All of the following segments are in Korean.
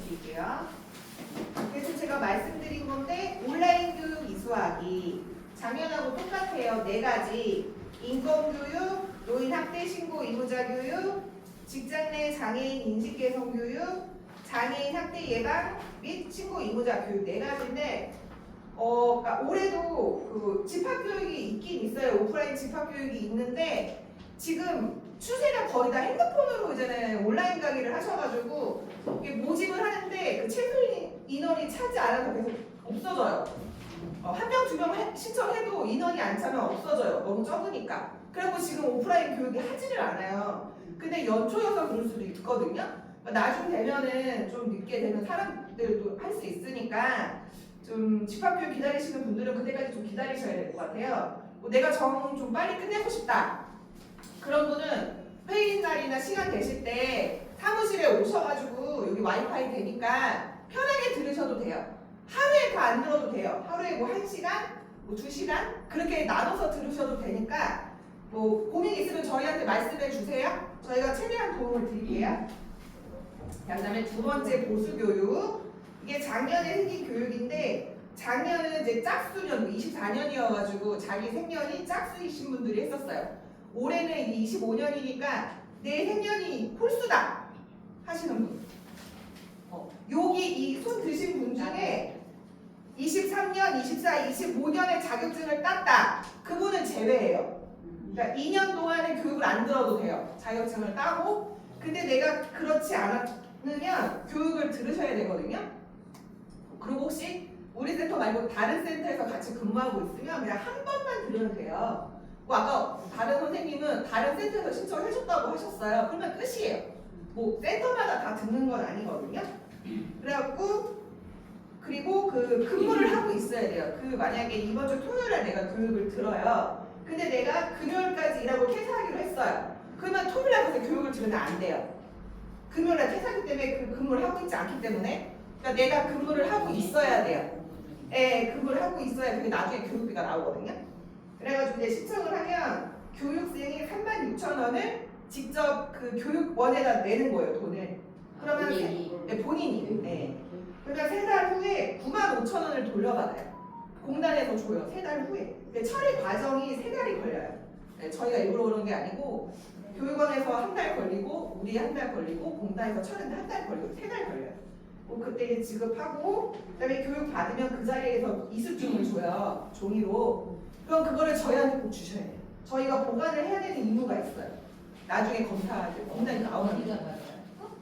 드릴게요. 그래서 제가 말씀드린 건데 온라인 교육 이수하기 작년하고 똑같아요. 네 가지 인권교육, 노인 학대 신고 의무자 교육, 직장 내 장애인 인식 개선 교육, 장애인 학대 예방 및 신고 의무자 교육 네 가지인데 그러니까 올해도 그 집합 교육이 있긴 있어요. 오프라인 집합 교육이 있는데 지금 추세가 거의 다 핸드폰으로 이제는 온라인 강의를 하셔가지고 이게 모집을 하는데 그 최소 인원이 차지 않아서 계속 없어져요. 한 명, 두 명 신청해도 인원이 안 차면 없어져요. 너무 적으니까. 그리고 지금 오프라인 교육이 하지를 않아요. 근데 연초여서 그럴 수도 있거든요. 나중 되면은 좀 늦게 되면 사람들도 할 수 있으니까 좀 집합교육 기다리시는 분들은 그때까지 좀 기다리셔야 될 것 같아요. 내가 정 좀 빨리 끝내고 싶다. 그런 분은 회의 날이나 시간 되실 때 사무실에 오셔가지고 여기 와이파이 되니까 편하게 들으셔도 돼요. 하루에 다 안 들어도 돼요. 하루에 뭐 1시간, 뭐 2시간 그렇게 나눠서 들으셔도 되니까 뭐 고민 있으면 저희한테 말씀해 주세요. 저희가 최대한 도움을 드릴게요. 자, 그다음에 두 번째 보수교육. 이게 작년에 생긴 교육인데 작년은 이제 짝수년 24년이어가지고 자기 생년이 짝수이신 분들이 했었어요. 올해는 25년이니까 내 생년이 홀수다 하시는 분. 여기 이 손 드신 분 중에 23년, 24, 25년에 자격증을 땄다. 그분은 제외예요. 그러니까 2년 동안은 교육을 안 들어도 돼요. 자격증을 따고. 근데 내가 그렇지 않으면 교육을 들으셔야 되거든요. 그리고 혹시 우리 센터 말고 다른 센터에서 같이 근무하고 있으면 그냥 한 번만 들으면 돼요. 아까 다른 선생님은 다른 센터에서 신청하셨다고 하셨어요. 그러면 끝이에요. 뭐 센터마다 다 듣는 건 아니거든요. 그래갖고 그리고 그 근무를 하고 있어야 돼요. 그 만약에 이번 주 토요일에 내가 교육을 들어요. 근데 내가 금요일까지 일하고 퇴사하기로 했어요. 그러면 토요일에 가서 교육을 들으면 안 돼요. 금요일에 퇴사하기 때문에 그 근무를 하고 있지 않기 때문에 그러니까 내가 근무를 하고 있어야 돼요. 예, 근무를 하고 있어야 그게 나중에 교육비가 나오거든요. 그래가지고 이제 신청을 하면 교육생이 36,000원을 직접 그 교육원에다 내는 거예요, 돈을. 그러면 본인이. 네. 그러니까 3달 후에 95,000원을 돌려받아요. 공단에서 줘요. 3달 후에. 근데 처리 과정이 3달이 걸려요. 네, 저희가 일부러 그런 게 아니고 교육원에서 한 달 걸리고 우리 한 달 걸리고 공단에서 처리는 한 달 걸리고 3달 걸려요. 그때 지급하고 그다음에 교육 받으면 그 자리에서 이수증을 줘요. 종이로. 그럼 그거를 저희한테 꼭 주셔야 돼요. 저희가 보관을 해야 되는 의무가 있어요. 나중에 검사할 공단이 나오는.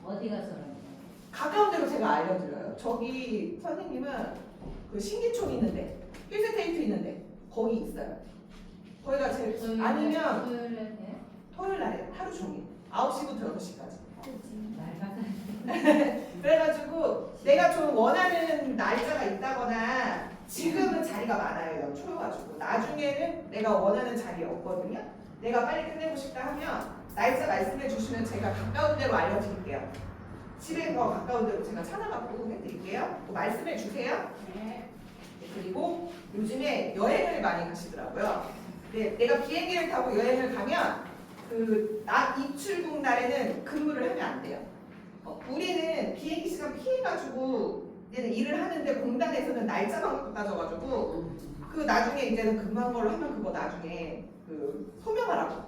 어디 가서? 가까운 데로 제가 알려드려요. 저기 선생님은 그 신기촌 있는데 필스테이트 있는데 거기 있어요. 거기가 제일 아니면 토요일 날에 하루 종일 9시부터 6시까지. 그래가지고 내가 좀 원하는 날짜가 있다거나 지금은 자리가 많아요. 연초여가지고 나중에는 내가 원하는 자리 없거든요. 내가 빨리 끝내고 싶다 하면 날짜 말씀해 주시면 제가 가까운 데로 알려드릴게요. 집에 더 가까운 데로 제가 찾아가고 해드릴게요. 말씀해 주세요. 네. 그리고 요즘에 여행을 많이 가시더라고요. 내가 비행기를 타고 여행을 가면 그 입출국 날에는 근무를 하면 안 돼요. 우리는 비행기 시간 피해가지고 얘는 일을 하는데 공단에서는 날짜만 따져가지고 그 나중에 이제는 근무한 걸로 하면 그거 나중에 그 소명하라고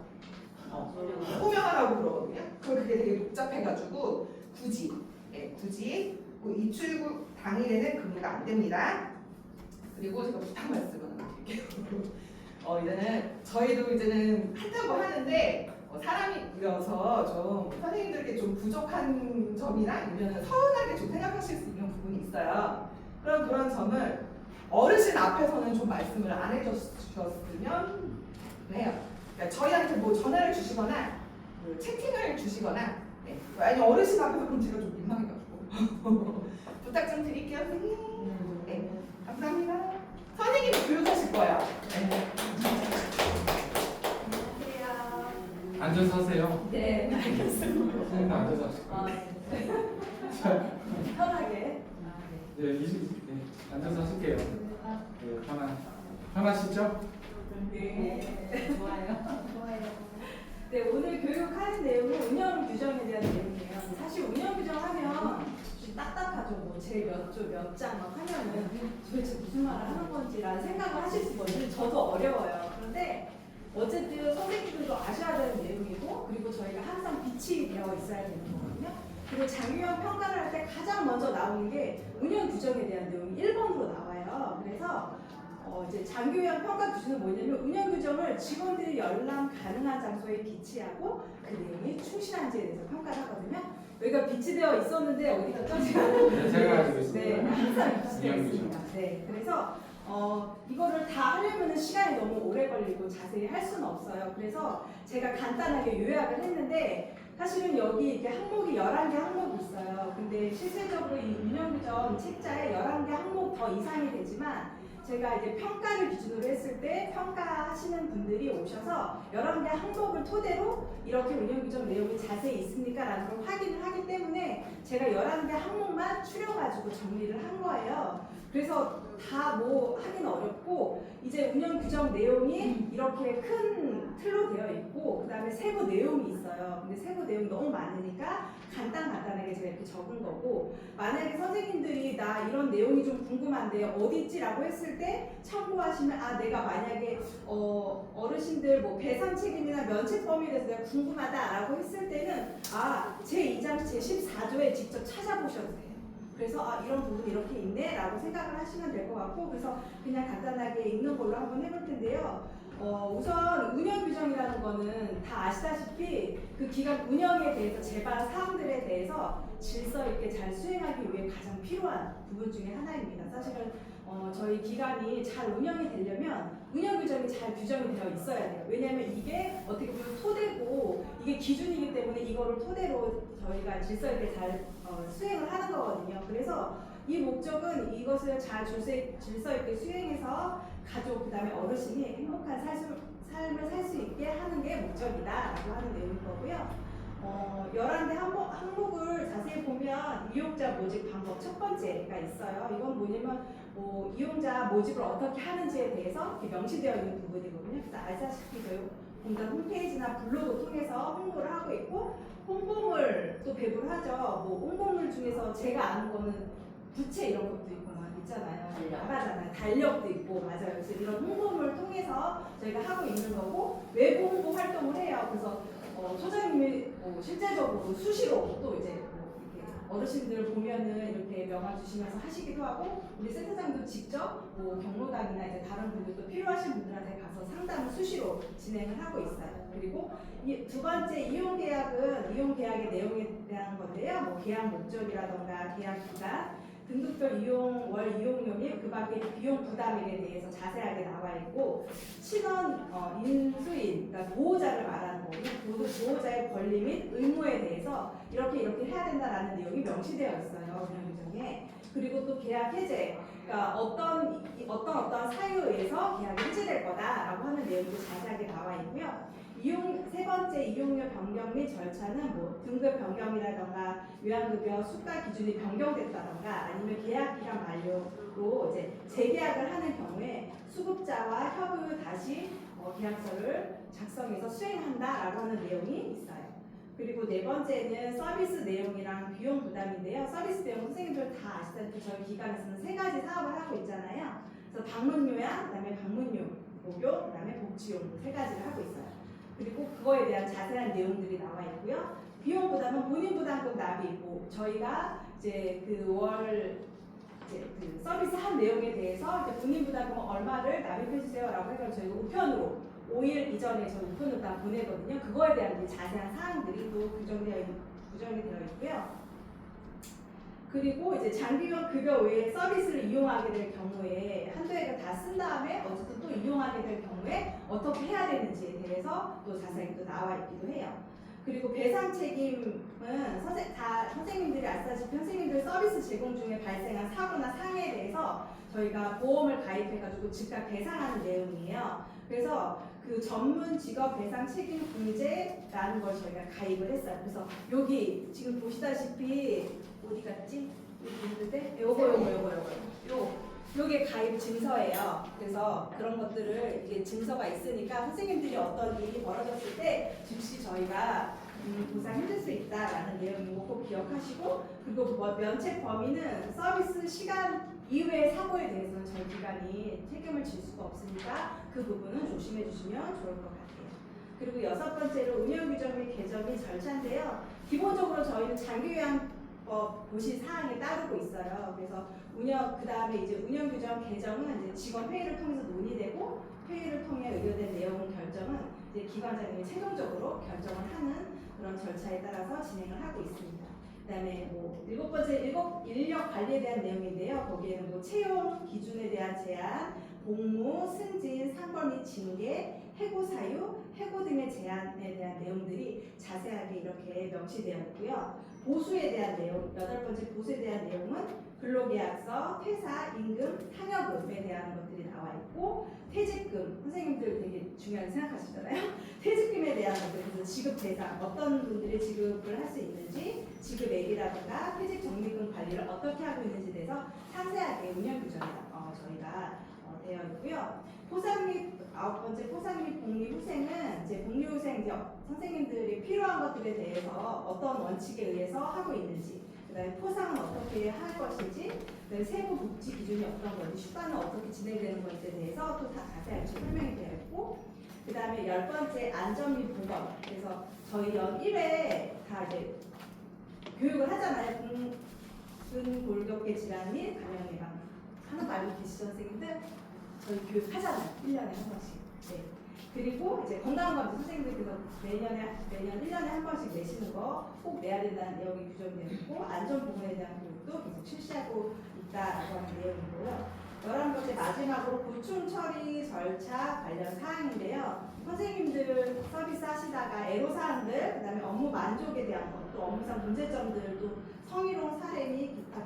그러거든요. 그게 되게 복잡해가지고 굳이 뭐 입출국 당일에는 근무가 안 됩니다. 그리고 제가 부탁 말씀을 드릴게요. 이제는 저희도 이제는 한다고 하는데 사람이어서 좀 선생님들께 좀 부족한 점이나 아니면 서운하게 좀 생각하실 수 있는 부분이 있어요. 그런 점을 어르신 앞에서는 좀 말씀을 안 해주셨으면 해요. 그러니까 저희한테 뭐 전화를 주시거나 채팅을 주시거나 아니 어르신 앞에서 그럼 제가 좀 민망해가지고 부탁 좀 드릴게요, 선생님. 네, 감사합니다. 선생님이 교육하실 거예요. 네. 앉아서 하세요. 네. 선생님도 앉아서 하실 거예요. 편하게. 네, 앉아서 하실게요. 네, 편하시죠? 네. 좋아요. 네, 오늘 교육하는 내용은 운영 규정에 대한 내용이에요. 사실 운영 규정하면 딱딱하죠. 하죠. 뭐 제 몇 조 몇 장 막 하면은 도대체 무슨 말을 하는 건지라는 생각을 하실 수 있거든요. 저도 어려워요. 그런데 어쨌든 선생님들도 아셔야 되는 내용이고, 그리고 저희가 항상 빛이 되어 있어야 되는 거거든요. 그리고 장유형 평가를 할 때 가장 먼저 나오는 게 운영 규정에 대한 내용이 1번으로 나와요. 그래서 이제 장유형 평가 기준은 뭐냐면 운영 규정을 직원들이 열람 가능한 장소에 비치하고 그 내용이 충실한지에 대해서 평가를 하거든요. 여기가 비치되어 있었는데 어디 갔죠? 네, 제가 가지고 있습니다. 네, 항상 비치되어 운영 있습니다. 네, 그래서 이거를 다 하려면 시간이 너무 오래 걸리고 자세히 할 수는 없어요. 그래서 제가 간단하게 요약을 했는데, 사실은 여기 이렇게 항목이 11개 항목이 있어요. 근데 실질적으로 이 운영규정 책자에 11개 항목 더 이상이 되지만, 제가 이제 평가를 기준으로 했을 때 평가하시는 분들이 오셔서 11개 항목을 토대로 이렇게 운영규정 내용이 자세히 있습니까? 라는 걸 확인을 하기 때문에 제가 11개 항목만 추려가지고 정리를 한 거예요. 그래서 다 뭐 하긴 어렵고, 이제 운영 규정 내용이 이렇게 큰 틀로 되어 있고, 그 다음에 세부 내용이 있어요. 근데 세부 내용이 너무 많으니까 간단하게 제가 이렇게 적은 거고, 만약에 선생님들이 나 이런 내용이 좀 궁금한데요, 어디 있지라고 했을 때 참고하시면, 아 내가 만약에 어르신들 뭐 배상 책임이나 면책 범위에 대해서 내가 궁금하다라고 했을 때는 제2장 제14조에 직접 찾아보셔도 돼요. 그래서 이런 부분이 이렇게 있네 라고 생각을 하시면 될 것 같고, 그래서 그냥 간단하게 읽는 걸로 한번 해볼 텐데요. 우선 운영규정이라는 거는 다 아시다시피 그 기관 운영에 대해서 제발 사항들에 대해서 질서 있게 잘 수행하기 위해 가장 필요한 부분 중에 하나입니다. 사실은 저희 기관이 잘 운영이 되려면 운영규정이 잘 규정이 되어 있어야 돼요. 왜냐하면 이게 어떻게 보면 토대고 이게 기준이기 때문에 이거를 토대로 저희가 질서 있게 잘 수행을 하는 거거든요. 그래서 이 목적은 이것을 잘 질서 있게 수행해서 가족, 그 다음에 어르신이 행복한 삶을 살 수 있게 하는 게 목적이다라고 하는 내용인 거고요. 11개 항목을 자세히 보면 이용자 모집 방법 첫 번째가 있어요. 이건 뭐냐면 이용자 모집을 어떻게 하는지에 대해서 이렇게 명시되어 있는 부분이거든요. 그래서 아시다시피 저희 공단 홈페이지나 블로그 통해서 홍보를 하고 있고, 홍보물 또 배부를 하죠. 홍보물 중에서 제가 아는 거는 부채 이런 것도 있고 막 있잖아요. 나가잖아요. 달력도 있고, 맞아요. 그래서 이런 홍보물을 통해서 저희가 하고 있는 거고, 외부 홍보 활동을 해요. 그래서 소장님이 실제적으로 수시로 또 이제 이렇게 어르신들 보면은 이렇게 명함 주시면서 하시기도 하고, 우리 센터장도 직접 경로당이나 이제 다른 분들도 필요하신 분들한테 가서 상담을 수시로 진행을 하고 있어요. 그리고 두 번째 이용계약은 이용계약의 내용에 대한 건데요. 계약 목적이라던가 계약 기간, 등급별 월 이용료 및 그 밖의 비용 부담에 대해서 자세하게 나와 있고, 신원 인수인, 그러니까 보호자를 말하는 거고요. 보호자의 권리 및 의무에 대해서 이렇게 해야 된다라는 내용이 명시되어 있어요. 운영규정에. 그리고 또 계약 해제, 그러니까 어떤 사유에 의해서 계약이 해제될 거다라고 하는 내용도 자세하게 나와 있고요. 세 번째 이용료 변경 및 절차는 등급 변경이라던가 요양급여 수가 기준이 변경됐다던가 아니면 계약 기간 만료로 이제 재계약을 하는 경우에 수급자와 협의 다시 계약서를 작성해서 수행한다라고 하는 내용이 있어요. 그리고 네 번째는 서비스 내용이랑 비용 부담인데요. 서비스 내용 선생님들 다 아시다시피 저희 기관에서는 3가지 사업을 하고 있잖아요. 그래서 방문 요양, 그다음에 방문료, 목욕, 그다음에 복지용 3가지를 하고 있어요. 그리고 그거에 대한 자세한 내용들이 나와 있고요. 비용 부담은 본인 부담금 납입 있고, 저희가 이제 그 서비스 한 내용에 대해서 이제 본인 부담금 얼마를 납입해 주세요라고 해서 저희가 우편으로 5일 이전에 저희 우편으로 다 보내거든요. 그거에 대한 이제 자세한 사항들이 또 구정이 되어 있고요. 그리고 이제 장기용 급여 외에 서비스를 이용하게 될 경우에 한도액을 다 쓴 다음에 어쨌든 또 이용하게 될 경우에 어떻게 해야 되는지에 대해서 또 자세히 또 나와 있기도 해요. 그리고 배상 책임은 선생님들이 아시다시피 선생님들 서비스 제공 중에 발생한 사고나 상해에 대해서 저희가 보험을 가입해가지고 즉각 배상하는 내용이에요. 그래서 그 전문 직업 배상 책임 공제라는 걸 저희가 가입을 했어요. 그래서 여기 지금 보시다시피 어디 갔지? 여기 있는데 요게 가입 증서예요. 그래서 그런 것들을 이게 증서가 있으니까 선생님들이 어떤 일이 벌어졌을 때 즉시 저희가 보상 힘들 수 있다라는 내용을 꼭 기억하시고, 그리고 뭐 면책 범위는 서비스 시간 이후의 사고에 대해서는 저희 기관이 책임을 질 수가 없으니까 그 부분은 조심해 주시면 좋을 것 같아요. 그리고 여섯 번째로 운영 규정 및 개정 및 절차인데요. 기본적으로 저희는 장기요양법 고시 사항에 따르고 있어요. 그래서 그 다음에 이제 운영 규정 개정은 이제 직원 회의를 통해서 논의되고, 회의를 통해 의결된 내용 결정은 이제 기관장님이 최종적으로 결정을 하는 그런 절차에 따라서 진행을 하고 있습니다. 그다음에 뭐 일곱 번째 인력 관리에 대한 내용인데요. 거기에는 뭐 채용 기준에 대한 제한, 복무, 승진, 상벌 및 징계, 해고 사유, 해고 등의 제한에 대한 내용들이 자세하게 이렇게 명시되어 있고요. 보수에 대한 내용, 여덟 번째 보수에 대한 내용은 근로계약서, 퇴사, 임금, 상여금에 대한 것들이 나와 있고, 퇴직금, 선생님들 되게 중요하게 생각하시잖아요. 퇴직금에 대한 것들, 그래서 지급 대상, 어떤 분들이 지급을 할 수 있는지, 지급액이라든가 퇴직 적립금 관리를 어떻게 하고 있는지에 대해서 상세하게 운영 규정에 저희가 되어 있고요. 포상 및 아홉 번째 포상 및 복리 후생은 이제 복리 후생 이제 선생님들이 필요한 것들에 대해서 어떤 원칙에 의해서 하고 있는지, 그다음에 포상은 어떻게 할 것인지, 그다음에 세부 복지 기준이 어떤 건지, 휴가는 어떻게 진행되는 건지에 대해서 또 다 자세하게 설명이 되어 있고, 그다음에 열 번째 안전 및 보건. 그래서 저희 연 1회 다 이제 교육을 하잖아요. 근골격계 질환 및 감염 예방 하는 알고 계시죠, 선생님들? 저희 교육하잖아요. 1년에 한 번씩. 네. 그리고 이제 건강검진 선생님들께서 매년 1년에 한 번씩 내시는 거 꼭 내야 된다는 내용이 규정되어 있고, 안전보건에 대한 교육도 계속 실시하고 있다라고 하는 내용이고요. 11번째 마지막으로 보충 처리 절차 관련 사항인데요. 선생님들 서비스 하시다가 애로사항들, 그 다음에 업무 만족에 대한 것, 또 업무상 문제점들, 또 성희롱 사례 및 기타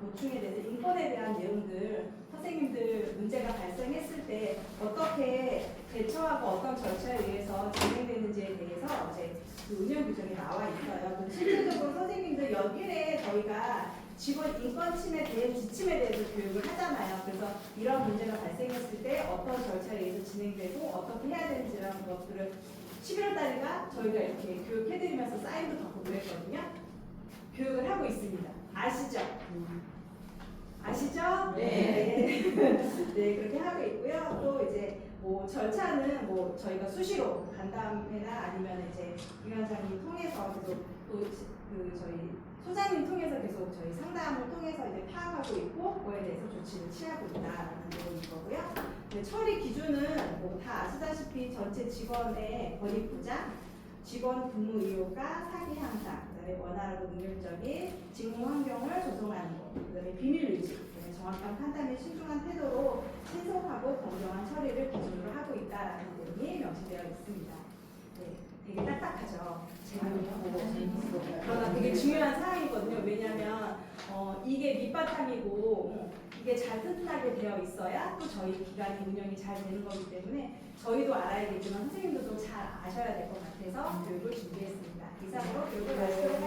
보충에 대해서 인권에 대한 내용들, 선생님들 문제가 발생했을 때 어떻게 대처하고 어떤 절차에 의해서 진행되는지에 대해서 이제 그 운영 규정이 나와 있어요. 실질적으로 선생님들 연일에 저희가 직원 인권 침해 대응 지침에 대해서 교육을 하잖아요. 그래서 이런 문제가 발생했을 때 어떤 절차에 의해서 진행되고 어떻게 해야 되는지라는 것들을 11월 달인가 저희가 이렇게 교육해드리면서 사인도 받고 그랬거든요. 교육을 하고 있습니다. 아시죠? 아시죠? 네. 네, 그렇게 하고 있고요. 또 이제 뭐 절차는 뭐 저희가 수시로 간담회나 아니면 이제 기관장님 통해서 계속 또 그 저희 소장님 통해서 계속 저희 상담을 통해서 이제 파악하고 있고, 그거에 대해서 조치를 취하고 있다라는 내용인 거고요. 네, 처리 기준은 뭐 다 아시다시피 전체 직원의 권익 보장, 직원 근무 의료가 사기 향상, 그다음에 원활하고 능률적인 직무 환경을 조성하는 것, 그다음에 비밀 유지, 그다음에 정확한 판단 및 신중한 태도로 신속하고 공정한 처리를 기준으로 하고 있다라는 내용이 명시되어 있습니다. 네, 되게 딱딱하죠. 제가 보고 그러나 되게 중요한 사항이거든요. 왜냐하면 이게 밑바탕이고 이게 잘 튼튼하게 되어 있어야 또 저희 기관이 운영이 잘 되는 거기 때문에 저희도 알아야겠지만 선생님들도 잘 아셔야 될 것 같아서 교육을 준비했습니다. 이상으로 교육을 마치도록 하겠습니다.